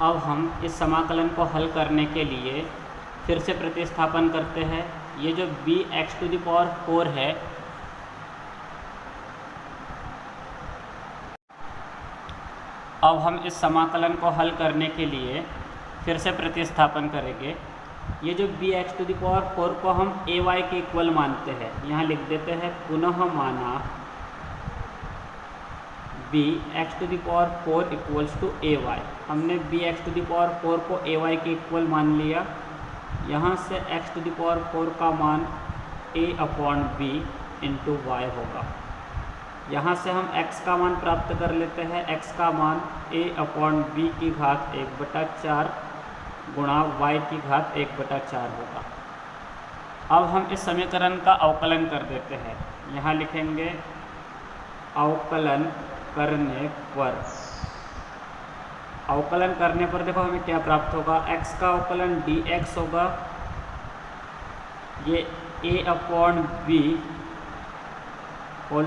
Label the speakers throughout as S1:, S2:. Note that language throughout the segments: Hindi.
S1: अब हम इस समाकलन को हल करने के लिए फिर से प्रतिस्थापन करते हैं। ये जो bx⁴ है, अब हम इस समाकलन को हल करने के लिए फिर से प्रतिस्थापन करेंगे। ये जो bx⁴ को हम ay के इक्वल मानते हैं, यहाँ लिख देते हैं पुनः माना bx⁴ = ay। हमने bx⁴ को ay के इक्वल मान लिया। यहाँ से x⁴ का मान a/b × y होगा। यहाँ से हम x का मान प्राप्त कर लेते हैं। x का मान a/b की घात 1/4 गुणा y की घात 1/4 होगा। अब हम इस समीकरण का अवकलन कर देते हैं। यहाँ लिखेंगे अवकलन करने पर देखो हमें क्या प्राप्त होगा। x का अवकलन dx होगा, ये a/b ⁴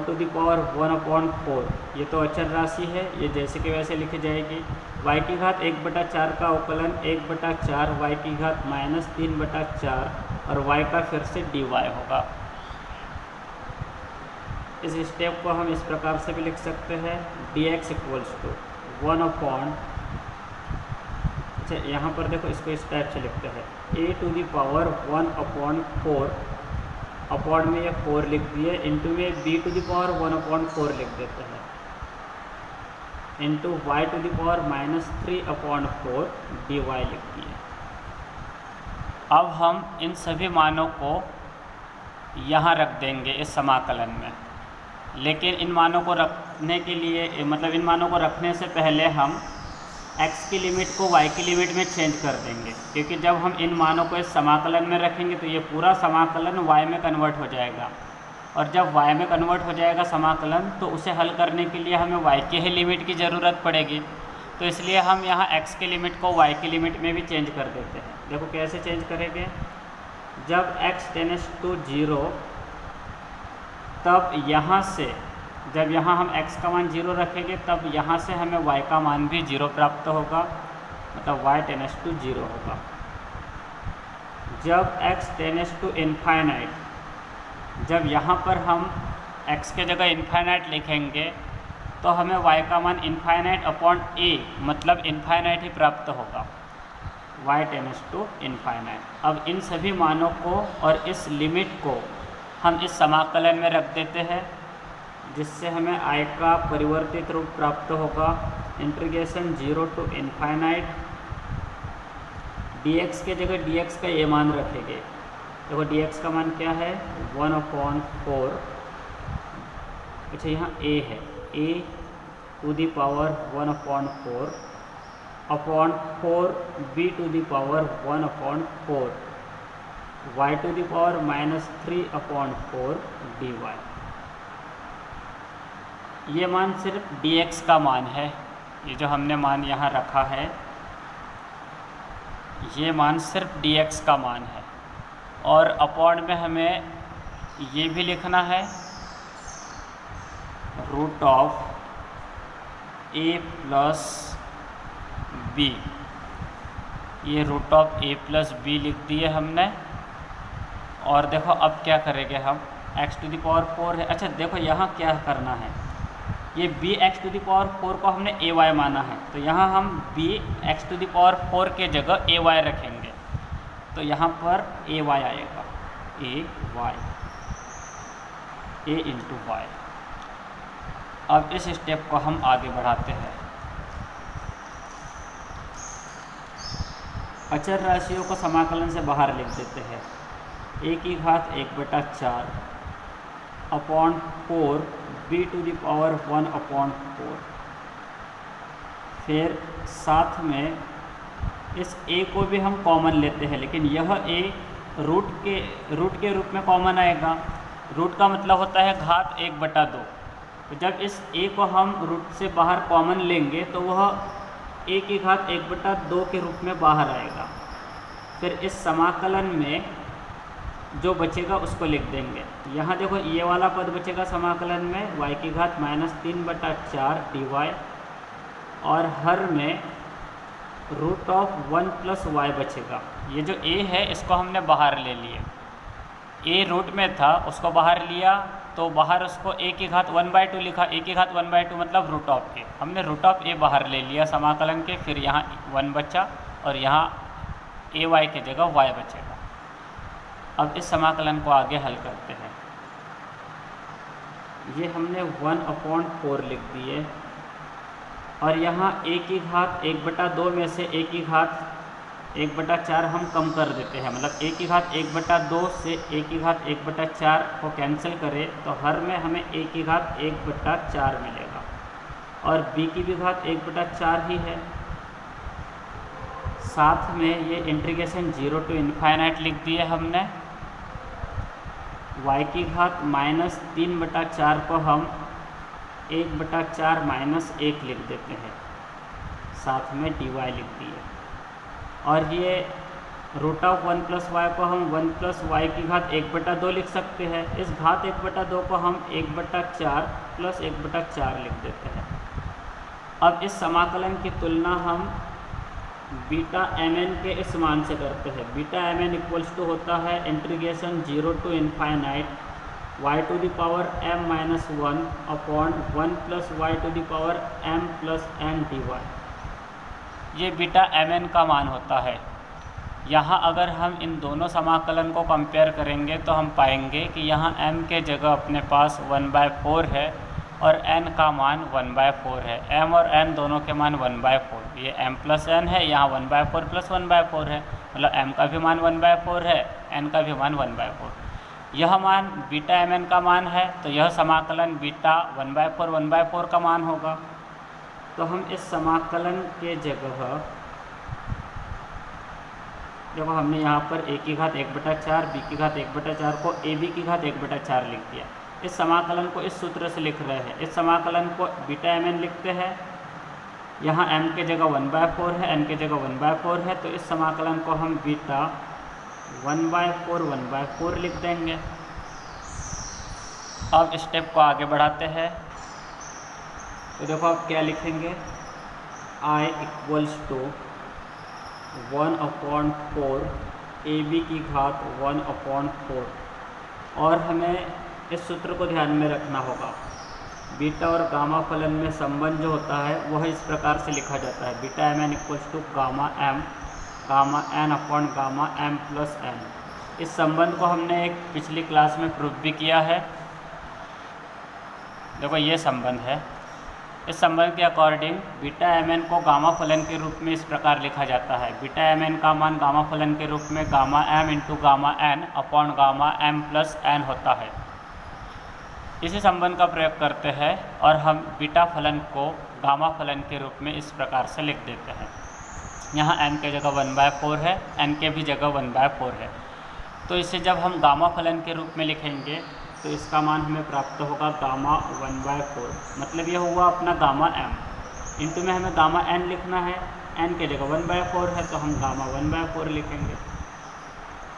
S1: ये तो अचर राशि है, ये जैसे कि वैसे लिखी जाएगी। y की घात 1/4 का अवकलन 1/4 y की घात -3/4 और y का फिर से dy होगा। इस स्टेप को हम इस प्रकार से भी लिख सकते हैं dx = 1/। अच्छा, यहाँ पर देखो इसको इस टाइप से लिखते हैं a⁴ अपॉन में ये 4 लिख दिए, इंटू में b⁴ लिख देते हैं, इंटू y⁻³ dy लिख दिए। अब हम इन सभी मानों को यहाँ रख देंगे इस समाकलन में। लेकिन इन मानों को रखने के लिए, मतलब इन मानों को रखने से पहले हम x की लिमिट को y की लिमिट में चेंज कर देंगे, क्योंकि जब हम इन मानों को इस समाकलन में रखेंगे तो ये पूरा समाकलन y में कन्वर्ट हो जाएगा, और जब y में कन्वर्ट हो जाएगा समाकलन तो उसे हल करने के लिए हमें y की ही लिमिट की ज़रूरत पड़ेगी। तो इसलिए हम यहाँ x की लिमिट को y की लिमिट में भी चेंज कर देते हैं। देखो कैसे चेंज करेंगे। जब x टेंड्स टू 0, तब यहाँ से जब यहाँ हम x का मान 0 रखेंगे तब यहाँ से हमें y का मान भी 0 प्राप्त होगा, मतलब y टेंड्स टू 0 होगा। जब x टेंड्स टू इनफाइनाइट, जब यहाँ पर हम x के जगह इनफाइनाइट लिखेंगे तो हमें y का मान ∞/a मतलब इनफाइनाइट ही प्राप्त होगा, y टेंड्स टू इनफाइनाइट। अब इन सभी मानों को और इस लिमिट को हम इस समाकलन में रख देते हैं, जिससे हमें I का परिवर्तित रूप प्राप्त होगा। इंटीग्रेशन 0 to ∞ dx के जगह dx का ये मान रखेंगे। देखो dx का मान क्या है 1/4। अच्छा, यहाँ a है, a⁴ 1/4 upon 4 b⁴ 1/4 y⁻³ dy। ये मान सिर्फ dx का मान है। ये जो हमने मान यहाँ रखा है, ये मान सिर्फ dx का मान है। और अपॉन में हमें ये भी लिखना है √a+b। ये √a+b लिख दिए हमने। और देखो अब क्या करेंगे हम, x⁴ है। अच्छा देखो यहाँ क्या करना है, ये bx⁴ को हमने ay माना है, तो यहाँ हम bx⁴ के जगह ay रखेंगे, तो यहाँ पर ay आएगा, a × y। अब इस स्टेप को हम आगे बढ़ाते हैं। अचर राशियों को समाकलन से बाहर लिख देते हैं। a की घात 1/4 अपॉन 4 b⁴ 1/4। फिर साथ में इस a को भी हम कॉमन लेते हैं, लेकिन यह a रूट के रूप में कॉमन आएगा। रूट का मतलब होता है घात 1/2। तो जब इस a को हम रूट से बाहर कॉमन लेंगे तो वह a की घात 1/2 के रूप में बाहर आएगा। फिर इस समाकलन में जो बचेगा उसको लिख देंगे। यहाँ देखो ये वाला पद बचेगा समाकलन में y की घात -3/4 dy, और हर में रूट ऑफ 1 प्लस वाई बचेगा। ये जो a है इसको हमने बाहर ले लिए, a रूट में था उसको बाहर लिया तो बाहर उसको a की घात 1/2 लिखा, a की घात 1/2 मतलब रूट ऑफ a, हमने रूट ऑफ a बाहर ले लिया समाकलन के, फिर यहाँ 1 बचा और यहाँ a y की जगह y बचेगा। अब इस समाकलन को आगे हल करते हैं। ये हमने 1/4 लिख दिए और यहाँ a की घात 1/2 में से a की घात 1/4 हम कम कर देते हैं, मतलब a की घात 1/2 से a की घात 1/4 को कैंसिल करें तो हर में हमें a की घात 1/4 मिलेगा और b की भी घात 1/4 ही है। साथ में ये इंटीग्रेशन 0 to इन्फाइनाइट लिख दिए हमने। y की घात -3/4 को हम 1/4 - 1 लिख देते हैं, साथ में dy लिख दिए। और ये रूट ऑफ 1 प्लस वाई को हम 1 प्लस वाई की घात 1/2 लिख सकते हैं। इस घात 1/2 को हम 1/4 प्लस 1/4 लिख देते हैं। अब इस समाकलन की तुलना हम बीटा mn के इस मान से करते हैं। बीटा mn इक्वल्स टू होता है integration 0 to infinite y to the power m-1 upon 1 plus y to the power m plus n dy। ये बीटा mn का मान होता है। यहाँ अगर हम इन दोनों समाकलन को कंपेयर करेंगे तो हम पाएंगे कि यहाँ m के जगह अपने पास 1/4 है और n का मान 1/4 है। m और n दोनों के मान 1/4, ये m प्लस n है, यहाँ 1/4 प्लस 1/4 है, मतलब m का भी मान 1/4 है, n का भी मान 1/4। यह मान बीटा mn का मान है तो यह समाकलन बीटा 1/4 का मान होगा। तो हम इस समाकलन के जगह देखो हमने यहाँ पर a की घात 1/4 b की घात 1/4 को ab की घात 1/4 लिख दिया। इस समाकलन को इस सूत्र से लिख रहे हैं। इस समाकलन को बीटा mn लिखते हैं, यहाँ m के जगह 1/4 है, n के जगह 1/4 है, तो इस समाकलन को हम बीटा 1/4 लिख देंगे। अब स्टेप को आगे बढ़ाते हैं। तो देखो आप क्या लिखेंगे, i इक्वल्स टू 1/4 ab की घात 1/4। और हमें इस सूत्र को ध्यान में रखना होगा। बीटा और गामा फलन में संबंध जो होता है वह इस प्रकार से लिखा जाता है, beta mn equals to gamma n upon gamma m plus n। इस संबंध को हमने एक पिछली क्लास में प्रूफ भी किया है। देखो ये संबंध है। इस संबंध के अकॉर्डिंग बीटा mn को गामा फलन के रूप में इस प्रकार लिखा जाता है। बीटा mn का मान गामा फलन के रूप में gamma m into gamma n upon gamma m plus n होता है। इसी संबंध का प्रयोग करते हैं और हम बीटा फलन को गामा फलन के रूप में इस प्रकार से लिख देते हैं। यहाँ n के जगह 1/4 है, n के भी जगह 1/4 है। तो इसे जब हम गामा फलन के रूप में लिखेंगे तो इसका मान हमें प्राप्त होगा गामा 1/4, मतलब ये हुआ अपना गामा m। इंटू में हमें गामा n लिखना है, n के जगह 1/4 है तो हम गामा 1/4 लिखेंगे।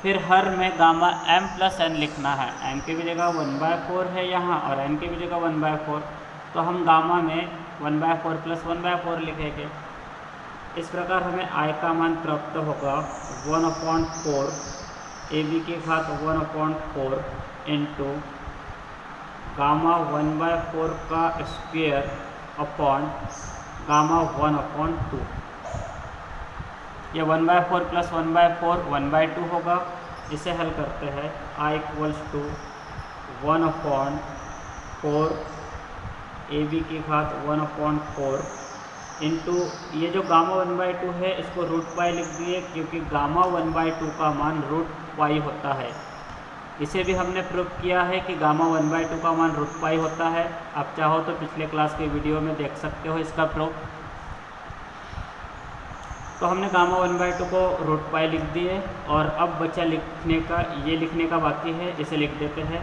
S1: फिर हर में गामा m प्लस n लिखना है, n की भी जगह 1/4 है यहाँ और n की भी जगह 1/4, तो हम गामा में 1/4 प्लस 1/4 लिखेंगे। इस प्रकार हमें i का मान प्राप्त होगा 1/4 ab की घात 1/4 इंटू गामा 1/4 का स्क्वायर अपॉन गामा 1/2। ये 1/4 प्लस 1/4 1/2 होगा। इसे हल करते हैं, i इक्वल्स टू 1/4 ab की घात 1/4 इंटू ये जो गामा 1/2 है इसको रूट पाई लिख दिए, क्योंकि गामा 1/2 का मान रूट पाई होता है। इसे भी हमने प्रूव किया है कि गामा 1/2 का मान रूट पाई होता है। आप चाहो तो पिछले क्लास के वीडियो में देख सकते हो इसका प्रूफ। तो हमने गामा 1/2 को रूट पाई लिख दिए और अब बचा लिखने का, ये लिखने का बाकी है, इसे लिख देते हैं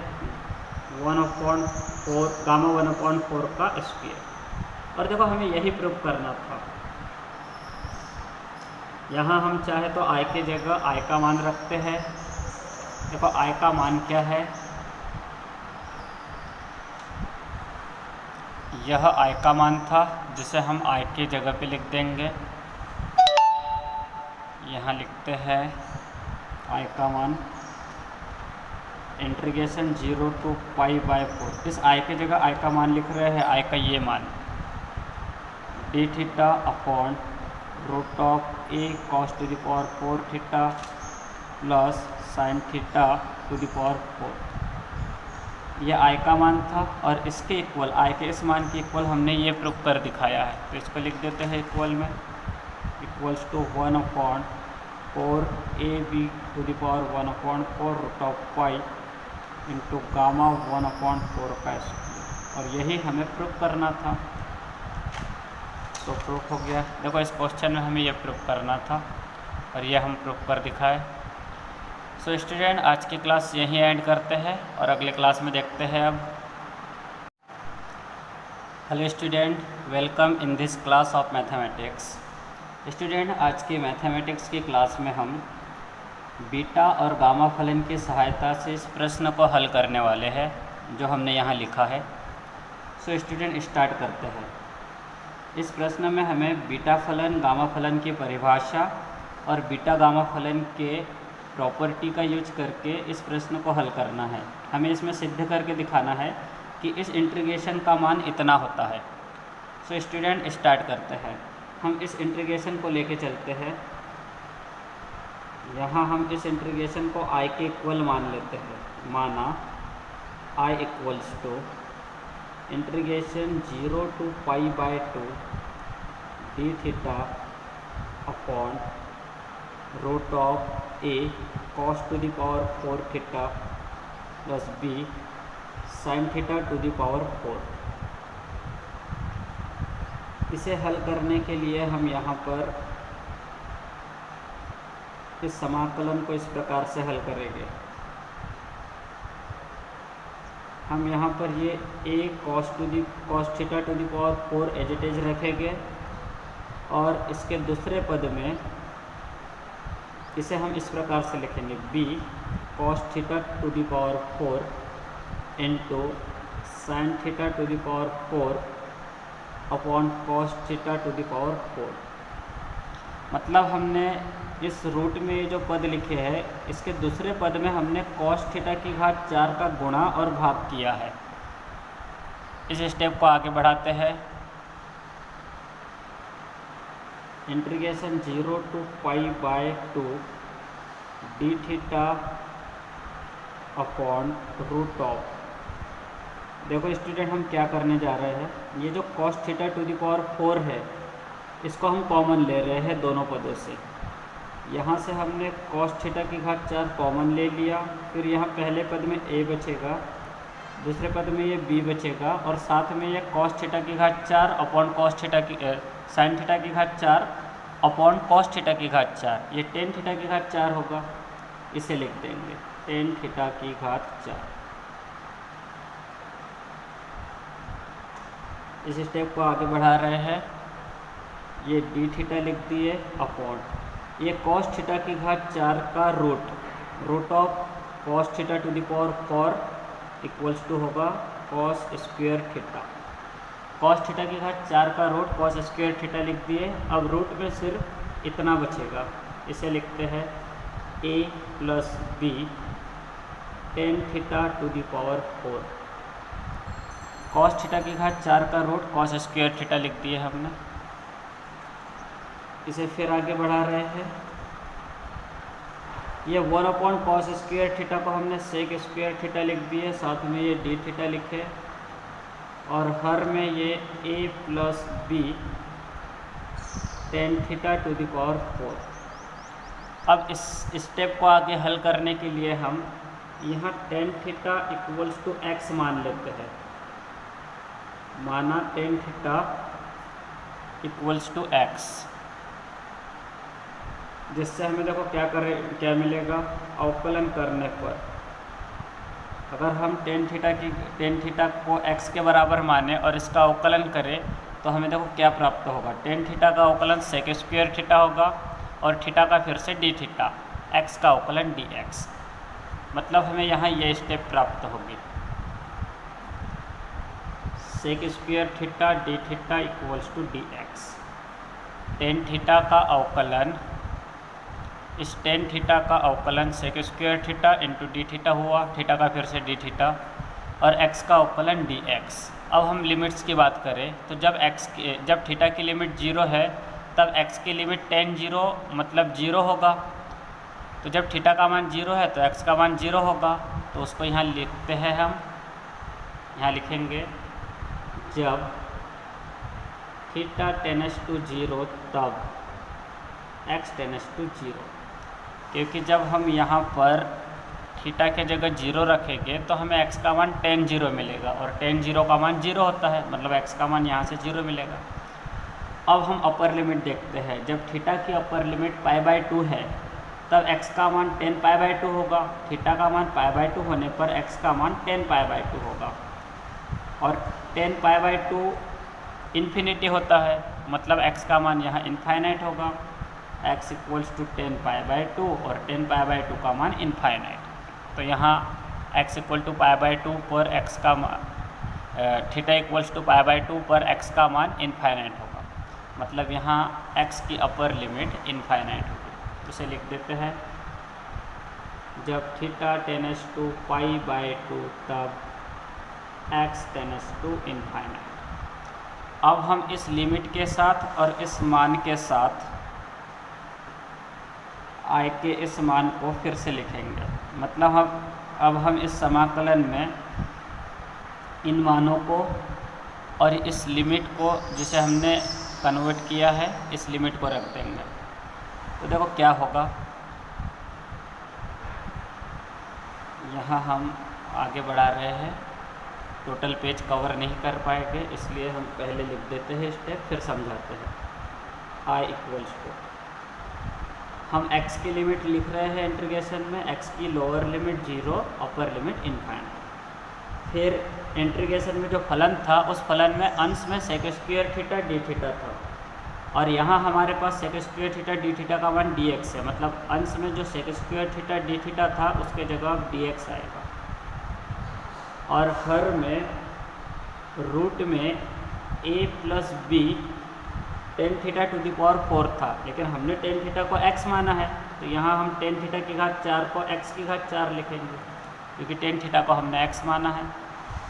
S1: 1/4 गामा 1/4 का स्क्वायर। और देखो हमें यही प्रूव करना था। यहाँ हम चाहे तो i के जगह i का मान रखते हैं। देखो i का मान क्या है, यह i का मान था जिसे हम i की जगह पे लिख देंगे। यहाँ लिखते हैं आई का मान इंटीग्रेशन 0 to π/4। इस आई की जगह आई का मान लिख रहे हैं, आई का ये मान d theta upon root of a cos to the power 4 theta plus sine theta to the power 4। यह आई का मान था और इसके इक्वल, आई के इस मान के इक्वल हमने ये प्रूफ कर दिखाया है। तो इसको लिख देते हैं इक्वल में, equals to 1/4 AB to the power 1/4 root of pi into gamma 1/4 का स्क्वायर। और यही हमें प्रूफ करना था। तो प्रूफ हो गया। देखो इस क्वेश्चन में हमें यह प्रूफ करना था और यह हम प्रूफ कर दिखाए। सो स्टूडेंट, आज की क्लास यहीं एंड करते हैं और अगले क्लास में देखते हैं। अब hello student, welcome in this class of mathematics. Student, आज की मैथमेटिक्स की क्लास में हम बीटा और गामा फलन की सहायता से इस प्रश्न को हल करने वाले हैं जो हमने यहाँ लिखा है। सो स्टूडेंट, स्टार्ट करते हैं। इस प्रश्न में हमें बीटा फलन गामा फलन की परिभाषा और बीटा गामा फलन के प्रॉपर्टी का यूज करके इस प्रश्न को हल करना है। हमें इसमें सिद्ध करके दिखाना है कि इस इंटीग्रेशन का मान इतना होता है। सो स्टूडेंट, स्टार्ट करते हैं। हम इस इंटीग्रेशन को लेके चलते हैं। यहाँ हम इस इंटीग्रेशन को आई के इक्वल मान लेते हैं। माना I equals to integration 0 to π/2 d theta upon root of a cos to the power 4 theta plus b sine theta to the power 4। इसे हल करने के लिए हम यहाँ पर इस समाकलन को इस प्रकार से हल करेंगे। हम यहाँ पर ये a cos theta to the power 4 as it is रखेंगे और इसके दूसरे पद में इसे हम इस प्रकार से लिखेंगे b cos theta to the power 4 into sine theta to the power 4 upon cos theta to the power 4। मतलब हमने इस रूट में जो पद लिखे हैं इसके दूसरे पद में हमने cos थीटा की घात 4 का गुणा और भाग किया है। इस स्टेप को आगे बढ़ाते हैं। Integration 0 to π/2 d theta upon root of. देखो स्टूडेंट, हम क्या करने जा रहे हैं, ये जो cos theta to the power 4 है इसको हम कॉमन ले रहे हैं दोनों पदों से। यहाँ से हमने cos थीटा की घात 4 कॉमन ले लिया, फिर यहाँ पहले पद में a बचेगा, दूसरे पद में ये b बचेगा और साथ में ये cos थीटा की घात 4 अपॉन cos थीटा की साइन थीटा की घात 4 अपॉन cos थीटा की घात 4, ये tan थीटा की घात 4 होगा। इसे लिख देंगे tan थीटा की घात 4। इस स्टेप को आगे बढ़ा रहे हैं। ये डी थीटा लिख दिए अपॉन ये cos थीटा की घात 4 का root of cos theta to the power 4 equals to होगा cos square theta. cos theta की घात 4 का रूट cos स्क्वायर थीटा लिख दिए। अब रूट में सिर्फ इतना बचेगा, इसे लिखते हैं a plus b tan theta to the power 4। cos theta की घात 4 का रूट cos स्क्वायर थीटा लिख दिए हमने। इसे फिर आगे बढ़ा रहे हैं। ये 1/cos स्क्वायर थीटा को हमने sec स्क्वायर थीटा लिख दिए, साथ में ये d थीटा लिखे और हर में ये a plus b tan theta to the power 4। अब इस स्टेप को आगे हल करने के लिए हम यहाँ tan theta equals to x मान लेते हैं। माना tan theta equals to x, जिससे हमें देखो क्या मिलेगा, अवकलन करने पर अगर हम tan थीटा को x के बराबर माने और इसका अवकलन करें तो हमें देखो क्या प्राप्त होगा। tan थीटा का अवकलन sec स्क्वायर थीटा होगा और थीटा का फिर से d थीटा, x का अवकलन dx। मतलब हमें यहाँ ये स्टेप प्राप्त होगी, sec square theta d theta equals to dx। tan theta का अवकलन इस टेन थीटा का अवकलन sec square theta into d theta हुआ, थीटा का फिर से डी थीटा, और x का अवकलन डी एक्स। अब हम लिमिट्स की बात करें तो जब थीटा की लिमिट 0 है तब x की लिमिट टेन 0 मतलब 0 होगा। तो जब थीटा का मान 0 है तो x का मान 0 होगा। तो उसको यहाँ लिखते हैं हम, यहाँ लिखेंगे जब थीटा टेंस टू 0 तब x टेंस टू 0, क्योंकि जब हम यहाँ पर थीटा के जगह 0 रखेंगे तो हमें x का मान टेन 0 मिलेगा, और टेन 0 का मान 0 होता है, मतलब x का मान यहाँ से 0 मिलेगा। अब हम अपर लिमिट देखते हैं। जब थीटा की अपर लिमिट π/2 है तब x का मान टेन π/2 होगा। थीटा का मान π/2 होने पर x का मान टेन π/2 होगा, और टेन π/2 इन्फिनिटी होता है, मतलब x का मान यहाँ इनफाइनाइट होगा। x इक्वल्स टू टेन π/2 और टेन π/2 का मान इनफाइनाइट। तो यहाँ x इक्वल टू π/2 पर x का मान थीटा इक्वल्स टू π/2 पर x का मान इनफाइनाइट होगा, मतलब यहाँ x की अपर लिमिट इनफाइनाइट होगी। तो इसे लिख देते हैं जब थीटा टेंस टू π/2 तब x टेंस टू इनफाइनाइट। अब हम इस लिमिट के साथ और इस मान के साथ I के इस मान को फिर से लिखेंगे, मतलब अब हम इस समाकलन में इन मानों को और इस लिमिट को जिसे हमने कन्वर्ट किया है इस लिमिट को रख देंगे। तो देखो क्या होगा, यहाँ हम आगे बढ़ा रहे हैं, टोटल पेज कवर नहीं कर पाएंगे, इसलिए हम पहले लिख देते हैं स्टेप, फिर समझाते हैं। I इक्वल्स टू, हम x की लिमिट लिख रहे हैं इंटीग्रेशन में, x की lower limit 0, upper limit infinite. फिर इंटीग्रेशन में जो फलन था उस फलन में अंश में sec square theta d theta था, और यहाँ हमारे पास sec square theta d theta का मान dx है, मतलब अंश में जो sec square theta d theta था उसके जगह अब dx आएगा। और हर में रूट में a plus b tan theta to the power 4 था, लेकिन हमने टेन थीटा को x माना है, तो यहाँ हम टेन थीटा की घात 4 को x की घात 4 लिखेंगे, क्योंकि टेन थीटा को हमने x माना है।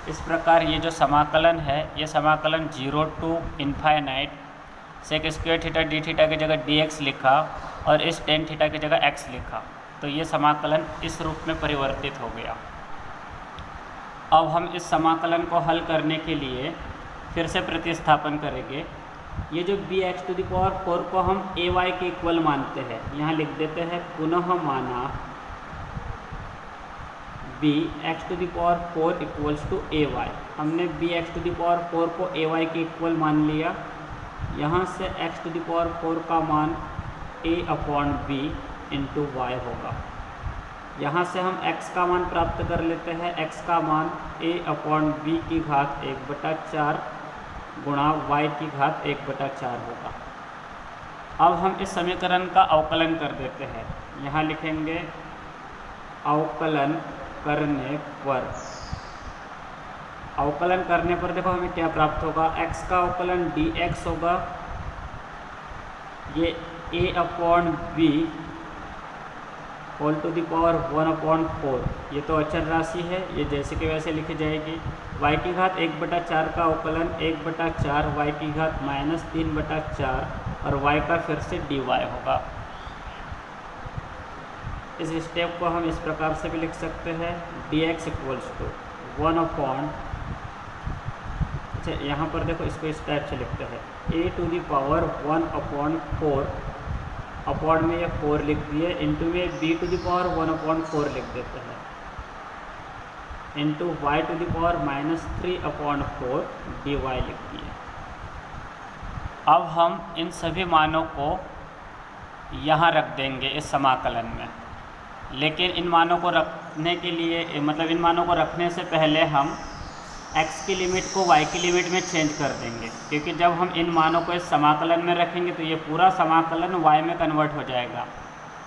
S1: इस प्रकार ये जो समाकलन है, ये समाकलन 0 to infinite sec square theta d theta की जगह dx लिखा और इस टेन थीटा की जगह x लिखा, तो ये समाकलन इस रूप में परिवर्तित हो गया। अब हम इस समाकलन को हल करने के लिए फिर से प्रतिस्थापन करेंगे। ये जो bx टू द पावर 4 को हम ay के इक्वल मानते हैं, यहाँ लिख देते हैं पुनः माना bx to the power 4 equals to ay। हमने bx टू द पावर 4 को ay के इक्वल मान लिया। यहाँ से x टू द पावर 4 का मान a/b इंटू y होगा। यहाँ से हम x का मान प्राप्त कर लेते हैं, x का मान a/b की घात 1/4 गुणा y की घात 1/4 होगा। अब हम इस समीकरण का अवकलन कर देते हैं, यहाँ लिखेंगे अवकलन करने पर देखो हमें क्या प्राप्त होगा, x का अवकलन dx होगा, ये a/b whole to the power 1/4, ये तो अचर राशि है, ये जैसे कि वैसे लिखी जाएगी। y की घात 1/4 का अवकलन 1/4 y की घात -3/4 और y का फिर से dy होगा। इस स्टेप को हम इस प्रकार से भी लिख सकते हैं, dx इक्वल्स टू 1/, अच्छा यहाँ पर देखो इसको इस टाइप से लिखते हैं a to the power 1/4, upon में ये 4 लिख दिए, इंटू में b टू द पावर 1/4 लिख देते हैं, into y to the power -3/4 dy लिख दिए। अब हम इन सभी मानों को यहाँ रख देंगे इस समाकलन में, लेकिन इन मानों को रखने के लिए, मतलब इन मानों को रखने से पहले हम x की लिमिट को y की लिमिट में चेंज कर देंगे, क्योंकि जब हम इन मानों को इस समाकलन में रखेंगे तो ये पूरा समाकलन y में कन्वर्ट हो जाएगा,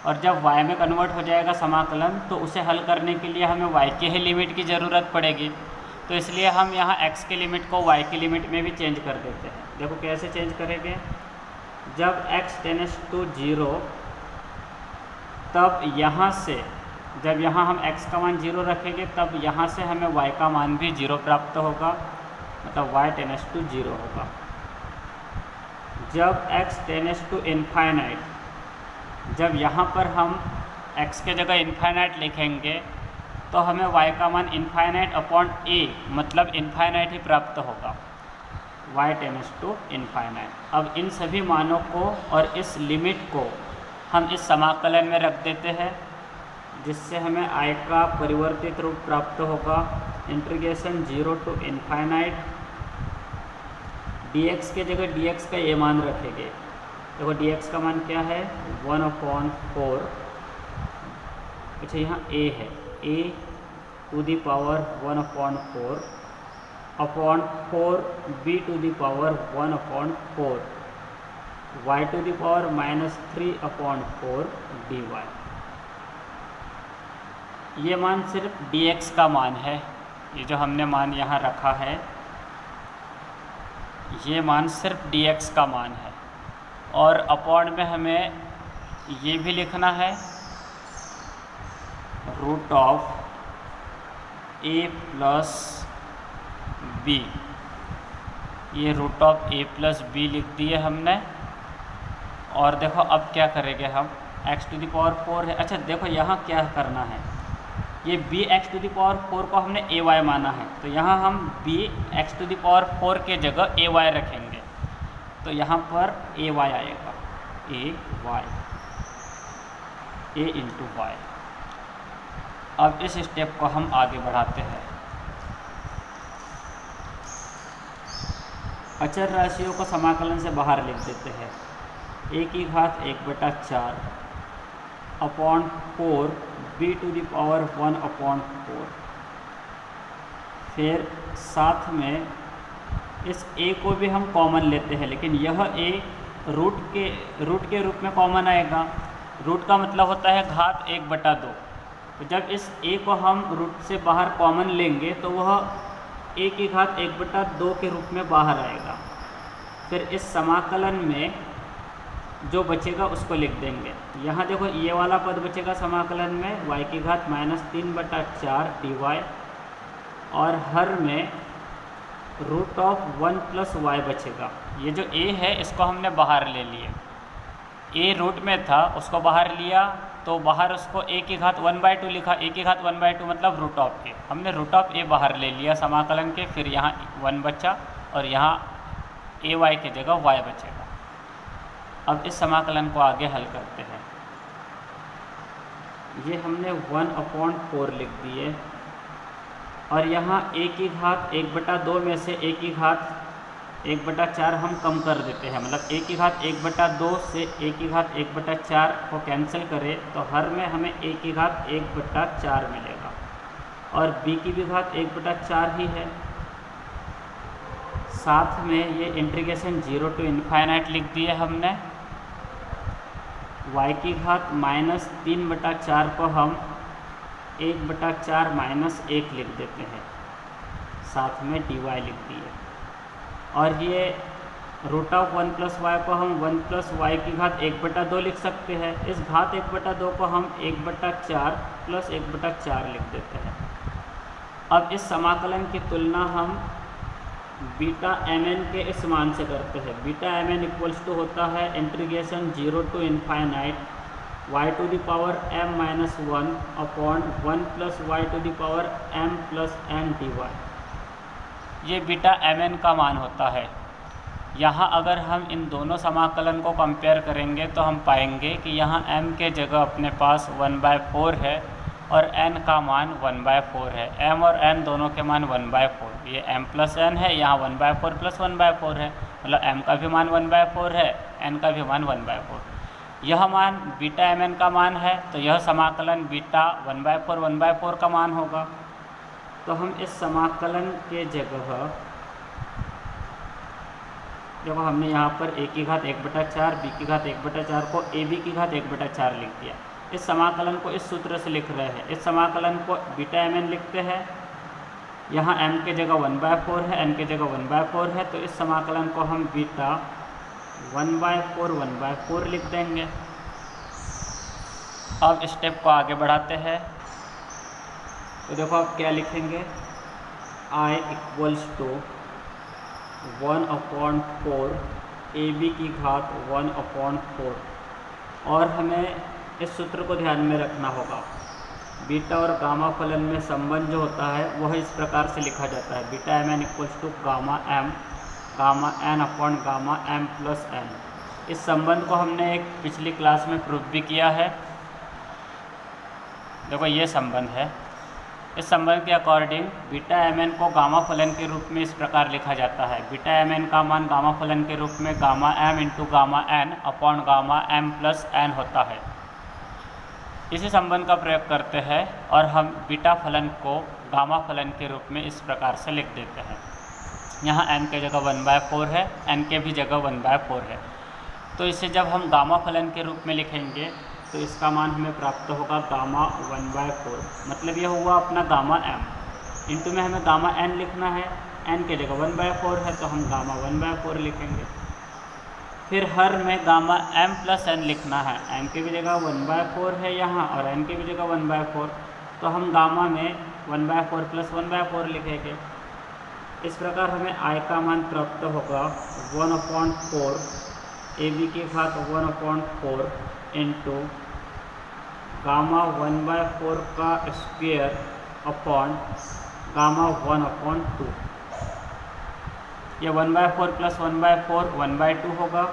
S1: और जब y में कन्वर्ट हो जाएगा समाकलन तो उसे हल करने के लिए हमें y की ही लिमिट की ज़रूरत पड़ेगी। तो इसलिए हम यहाँ x की लिमिट को y की लिमिट में भी चेंज कर देते हैं। देखो कैसे चेंज करेंगे, जब x टेंस टू 0 तब यहाँ से जब यहाँ हम x का मान 0 रखेंगे तब यहाँ से हमें y का मान भी 0 प्राप्त होगा, मतलब y टेंड्स टू 0 होगा। जब x टेंड्स टू इनफाइनाइट, जब यहाँ पर हम x के जगह इनफाइनाइट लिखेंगे तो हमें y का मान इनफाइनाइट अपॉन a मतलब इनफाइनाइट ही प्राप्त होगा, y टेंड्स टू इनफाइनाइट। अब इन सभी मानों को और इस लिमिट को हम इस समाकलन में रख देते हैं, जिससे हमें I का परिवर्तित रूप प्राप्त होगा। इंटीग्रेशन 0 टू इनफाइनाइट dx के जगह dx का ये मान रखेंगे। देखो dx का मान क्या है 1/4, अच्छा यहाँ a है, a to the power 1/4 upon 4 b to the power 1/4 y to the power -3/4 dy। ये मान सिर्फ dx का मान है, ये जो हमने मान यहाँ रखा है ये मान सिर्फ dx का मान है। और अपॉन में हमें ये भी लिखना है root of a plus b, ये root of a plus b लिख दिए हमने। और देखो अब क्या करेंगे हम, x टू दी पावर 4 है, अच्छा देखो यहाँ क्या करना है, ये b x to the power 4 को हमने a y माना है, तो यहाँ हम b x to the power 4 के जगह a y रखेंगे, तो यहाँ पर a y आएगा, a इंटू y। अब इस स्टेप को हम आगे बढ़ाते हैं। अचर राशियों को समाकलन से बाहर लिख देते हैं, a की घात 1/4 upon 4 b to the power 1/4। फिर साथ में इस a को भी हम कॉमन लेते हैं, लेकिन यह a रूट के रूप में कॉमन आएगा। रूट का मतलब होता है घात 1/2, तो जब इस a को हम रूट से बाहर कॉमन लेंगे तो वह a की घात 1/2 के रूप में बाहर आएगा। फिर इस समाकलन में जो बचेगा उसको लिख देंगे। यहाँ देखो ये वाला पद बचेगा समाकलन में y की घात -3/4 dy, और हर में रूट ऑफ 1 प्लस y बचेगा। ये जो a है इसको हमने बाहर ले लिए, a रूट में था उसको बाहर लिया तो बाहर उसको a की घात 1/2 लिखा, a की घात 1/2 मतलब रूट ऑफ a, हमने रूट ऑफ a बाहर ले लिया समाकलन के। फिर यहाँ 1 बचा और यहाँ a y की जगह y बचेगा। अब इस समाकलन को आगे हल करते हैं। ये हमने 1/4 लिख दिए, और यहाँ a की घात 1/2 में से a की घात 1/4 हम कम कर देते हैं, मतलब a की घात 1/2 से a की घात 1/4 को कैंसिल करें तो हर में हमें a की घात 1/4 मिलेगा, और b की भी घात 1/4 ही है। साथ में ये इंटीग्रेशन 0 टू इनफाइनाइट लिख दिए हमने। y की घात -3/4 को हम 1/4 -1 लिख देते हैं, साथ में dy लिख दिए। और ये रूट ऑफ 1 प्लस वाई को हम 1 प्लस वाई की घात 1/2 लिख सकते हैं। इस घात 1/2 को हम 1/4 प्लस 1/4 लिख देते हैं। अब इस समाकलन की तुलना हम बीटा mn के इस मान से करते हैं। बीटा mn इक्वल्स टू होता है integration 0 to infinite y to the power m-1 upon 1 plus y to the power m plus n dy। ये बीटा mn का मान होता है। यहाँ अगर हम इन दोनों समाकलन को कंपेयर करेंगे तो हम पाएंगे कि यहाँ m के जगह अपने पास 1/4 है और n का मान 1/4 है। m और n दोनों के मान 1/4, ये m प्लस n है, यहाँ 1/4 प्लस 1/4 है, मतलब m का भी मान 1/4 है, n का भी मान 1/4। यह मान बीटा mn का मान है, तो यह समाकलन बीटा 1/4 का मान होगा। तो हम इस समाकलन के जगह जब हमने यहाँ पर a की घात 1/4 b की घात 1/4 को ab की घात 1/4 लिख दिया। इस समाकलन को इस सूत्र से लिख रहे हैं। इस समाकलन को बीटा mn लिखते हैं, यहाँ m के जगह 1/4 है, n के जगह 1/4 है, तो इस समाकलन को हम बीटा 1/4 लिख देंगे। अब स्टेप को आगे बढ़ाते हैं। तो देखो आप क्या लिखेंगे, I इक्वल्स टू 1/4 AB की घात 1/4। और हमें इस सूत्र को ध्यान में रखना होगा, बीटा और गामा फलन में संबंध जो होता है वह इस प्रकार से लिखा जाता है, beta mn equals to gamma n upon gamma m plus n। इस संबंध को हमने एक पिछली क्लास में प्रूफ भी किया है। देखो ये संबंध है। इस संबंध के अकॉर्डिंग बीटा mn को गामा फलन के रूप में इस प्रकार लिखा जाता है, बीटा mn का मान गामा फलन के रूप में gamma m into gamma n upon gamma m plus n होता है। इसी संबंध का प्रयोग करते हैं और हम बीटा फलन को गामा फलन के रूप में इस प्रकार से लिख देते हैं। यहाँ n के जगह 1/4 है, n के भी जगह 1/4 है। तो इसे जब हम गामा फलन के रूप में लिखेंगे तो इसका मान हमें प्राप्त होगा गामा 1/4। मतलब यह हुआ अपना गामा m। इंटू में हमें गामा n लिखना है, n के जगह 1/4 है तो हम गामा 1/4 लिखेंगे। फिर हर में गामा m प्लस n लिखना है, m की भी जगह 1/4 है यहाँ और n की भी जगह 1/4, तो हम गामा में 1/4 प्लस 1/4 लिखेंगे। इस प्रकार हमें i का मान प्राप्त होगा 1/4 AB की घात 1/4 इंटू गामा 1/4 का स्क्वायर अपॉन गामा 1/2। ये 1/4 प्लस 1/4 1/2 होगा।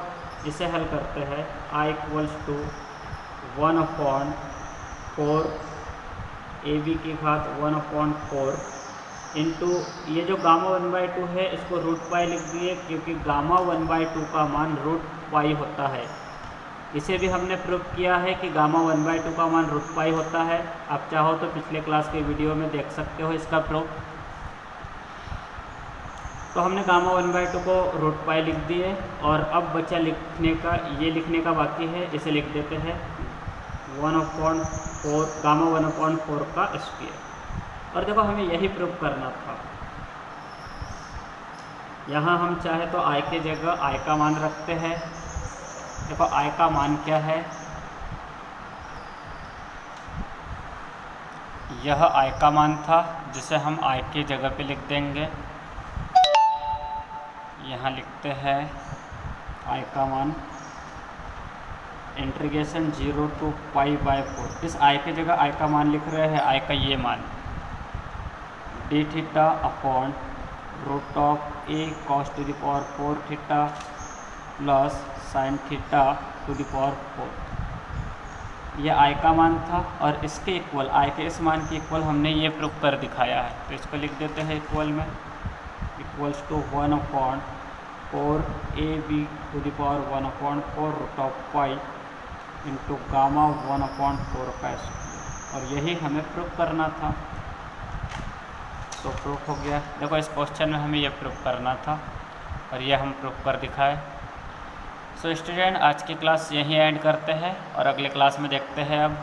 S1: इसे हल करते हैं, i इक्वल्स टू 1/4 AB की घात 1/4 इंटू ये जो गामा 1/2 है इसको रूट पाई लिख दिए, क्योंकि गामा 1/2 का मान रूट पाई होता है। इसे भी हमने प्रूव किया है कि गामा 1/2 का मान रूट पाई होता है। आप चाहो तो पिछले क्लास के वीडियो में देख सकते हो इसका प्रूफ। तो हमने गामा 1/2 को रूट पाई लिख दिए और अब बचा लिखने का, ये लिखने का बाकी है। इसे लिख देते हैं 1/4 गामा 1/4 का स्क्वायर। और देखो हमें यही प्रूव करना था। यहाँ हम चाहे तो i के जगह i का मान रखते हैं। देखो i का मान क्या है, यह i का मान था जिसे हम i की जगह पे लिख देंगे। यहाँ लिखते हैं i का मान इंटीग्रेशन 0 to π/4। इस i की जगह i का मान लिख रहे हैं, i का ये मान d theta upon root of a cos to the power 4 theta plus sine theta to the power 4। यह i का मान था और इसके इक्वल, i के इस मान के इक्वल हमने ये प्रूफ कर दिखाया है। तो इसको लिख देते हैं इक्वल में, equals to 1/4 AB to the power 1/4 root of pi into gamma 1/4 का स्क्वायर। और यही हमें प्रूफ करना था। तो प्रूफ हो गया। देखो इस क्वेश्चन में हमें यह प्रूफ करना था और यह हम प्रूफ कर दिखाए। सो स्टूडेंट, आज की क्लास यहीं एंड करते हैं और अगले क्लास में देखते हैं अब